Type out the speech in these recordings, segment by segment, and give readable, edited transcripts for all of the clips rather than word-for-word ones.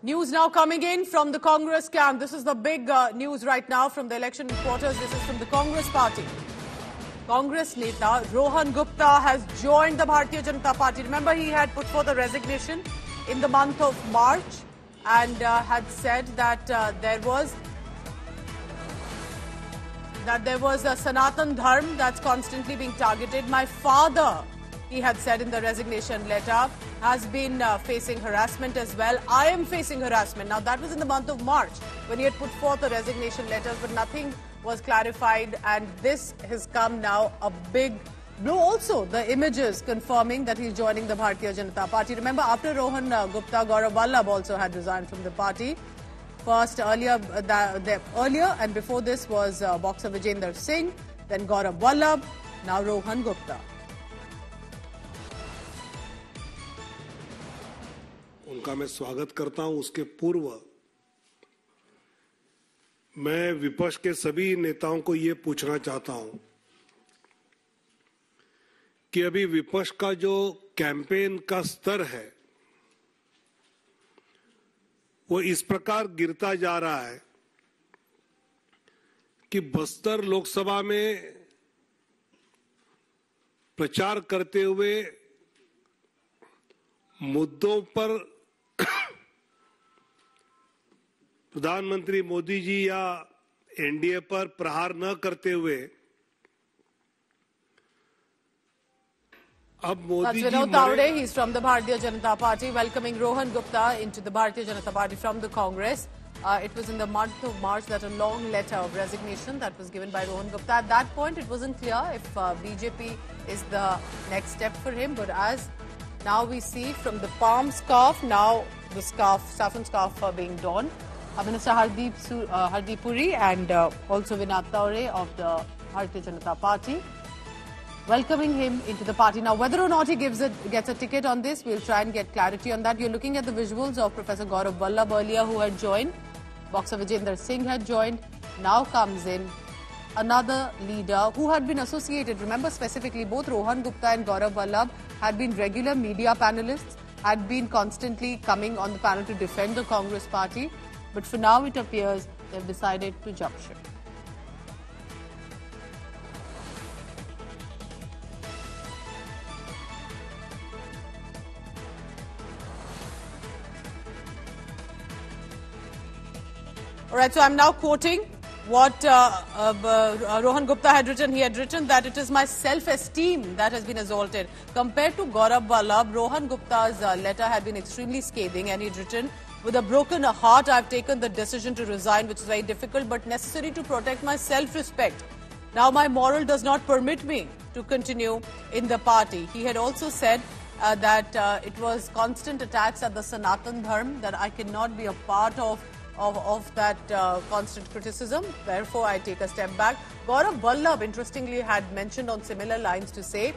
News now coming in from the Congress camp. This is the big news right now from the election quarters. This is from the Congress party. Congress Neta Rohan Gupta has joined the Bharatiya Janata Party. Remember, he had put forth a resignation in the month of March and had said that there was a Sanatan Dharm that's constantly being targeted. My father, he had said in the resignation letter, has been facing harassment as well. I am facing harassment. Now, that was in the month of March when he had put forth the resignation letters, but nothing was clarified. And this has come now a big blow. Also, the images confirming that he's joining the Bharatiya Janata Party. Remember, after Rohan Gupta, Gaurav Vallabh also had resigned from the party. First, earlier and before this was boxer Vijender Singh, then Gaurav Vallabh, now Rohan Gupta. उनका मैं स्वागत करता हूं। उसके पूर्व मैं विपक्ष के सभी नेताओं को ये पूछना चाहता हूं कि अभी विपक्ष का जो कैंपेन का स्तर है वो इस प्रकार गिरता जा रहा है कि बस्तर लोकसभा में प्रचार करते हुए मुद्दों पर प्रधानमंत्री मोदी जी या एनडीए पर प्रहार न करते हुए अब Modi ji Vinod Tawade, he's from the Bharatiya Janata Party, welcoming Rohan Gupta into the Bharatiya Janata Party from the Congress. It was in the month of March that a long letter of resignation that was given by Rohan Gupta. At that point, it wasn't clear if BJP is the next step for him, but as now we see from the palm scarf, now the saffron scarf being donned. Minister Hardeep Puri and also Vinod Tawade of the Bharatiya Janata Party, welcoming him into the party. Now, whether or not he gets a ticket on this, we'll try and get clarity on that. You're looking at the visuals of Professor Gaurav Vallabh earlier, who had joined. Boxer Vijender Singh had joined. Now comes in another leader who had been associated. Remember, specifically, both Rohan Gupta and Gaurav Vallabh had been regular media panelists, had been constantly coming on the panel to defend the Congress party. But for now, it appears they've decided to jump ship. All right, so I'm now quoting what Rohan Gupta had written. He had written that it is my self-esteem that has been assaulted. Compared to Gaurav Vallabh, Rohan Gupta's letter had been extremely scathing, and he'd written, with a broken heart, I've taken the decision to resign, which is very difficult but necessary to protect my self-respect. Now my moral does not permit me to continue in the party. He had also said that it was constant attacks at the Sanatan Dharm, that I cannot be a part of that constant criticism. Therefore, I take a step back. Gaurav Vallabh, interestingly, had mentioned on similar lines to say,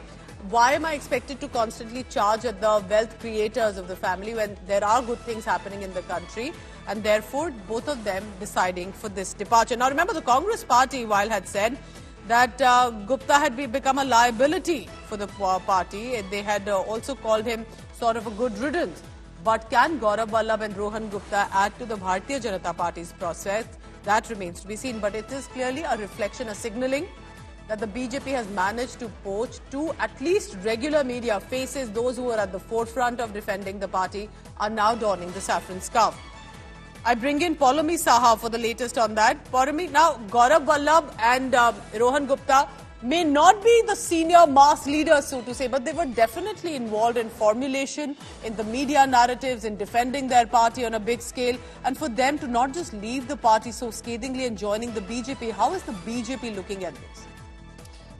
why am I expected to constantly charge at the wealth creators of the family when there are good things happening in the country? And therefore, both of them deciding for this departure. Now, remember, the Congress party, while had said that Gupta had become a liability for the party, they had also called him sort of a good riddance. But can Gaurav Vallabh and Rohan Gupta add to the Bharatiya Janata Party's process? That remains to be seen. But it is clearly a reflection, a signalling that the BJP has managed to poach two at least regular media faces. Those who are at the forefront of defending the party are now donning the saffron scarf. I bring in Poulomi Saha for the latest on that. Poulomi, now Gaurav Vallabh and Rohan Gupta may not be the senior mass leaders, so to say, but they were definitely involved in formulation, in the media narratives, in defending their party on a big scale. And for them to not just leave the party so scathingly and joining the BJP, how is the BJP looking at this?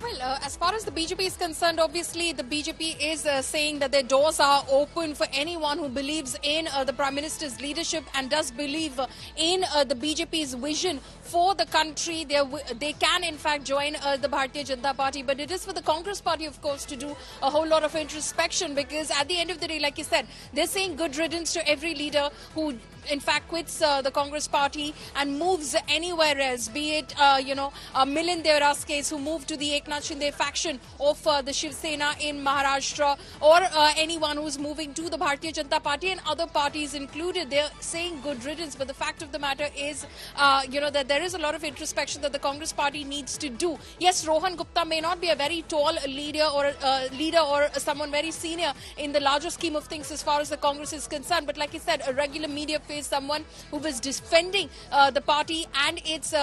Well, as far as the BJP is concerned, obviously the BJP is saying that their doors are open for anyone who believes in the Prime Minister's leadership and does believe in the BJP's vision for the country. They can in fact join the Bharatiya Janata Party, but it is for the Congress party, of course, to do a whole lot of introspection, because at the end of the day, like you said, they're saying good riddance to every leader who in fact quits the Congress party and moves anywhere else, be it, Milind Devara's case, who moved to the Eknath Eknath Shinde faction of the Shiv Sena in Maharashtra, or anyone who's moving to the Bharatiya Janata Party and other parties included. They're saying good riddance, but the fact of the matter is, that there is a lot of introspection that the Congress party needs to do. Yes, Rohan Gupta may not be a very tall leader or someone very senior in the larger scheme of things as far as the Congress is concerned, but like I said, a regular media face, someone who was defending the party and its,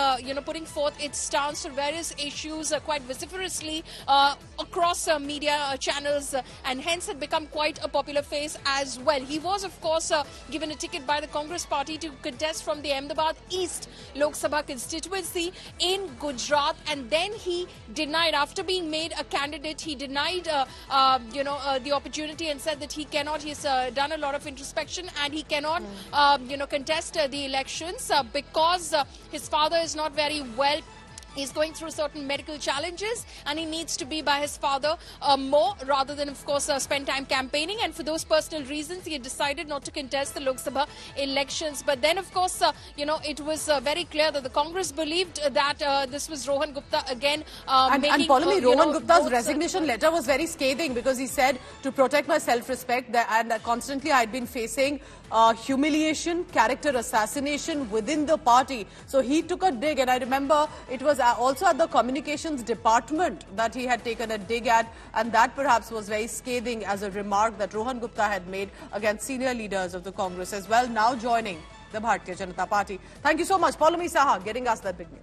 putting forth its stance on various issues quite vociferously across media channels, and hence had become quite a popular face as well. He was, of course, given a ticket by the Congress party to contest from the Ahmedabad East Lok Sabha constituency in Gujarat, and then he denied, after being made a candidate, he denied the opportunity and said that he cannot. He's done a lot of introspection and he cannot contest the elections because his father is not very well. He's going through certain medical challenges and he needs to be by his father more rather than, of course, spend time campaigning. And for those personal reasons, he had decided not to contest the Lok Sabha elections. But then, of course, it was very clear that the Congress believed that this was Rohan Gupta again making... And Poulomi, Rohan Gupta's resignation letter was very scathing because he said, to protect my self-respect, and constantly I'd been facing humiliation, character assassination within the party. So he took a dig, and I remember it was also at the communications department that he had taken a dig at, and that perhaps was very scathing as a remark that Rohan Gupta had made against senior leaders of the Congress as well, now joining the Bharatiya Janata Party. Thank you so much, Poulomi Saha, getting us that big news.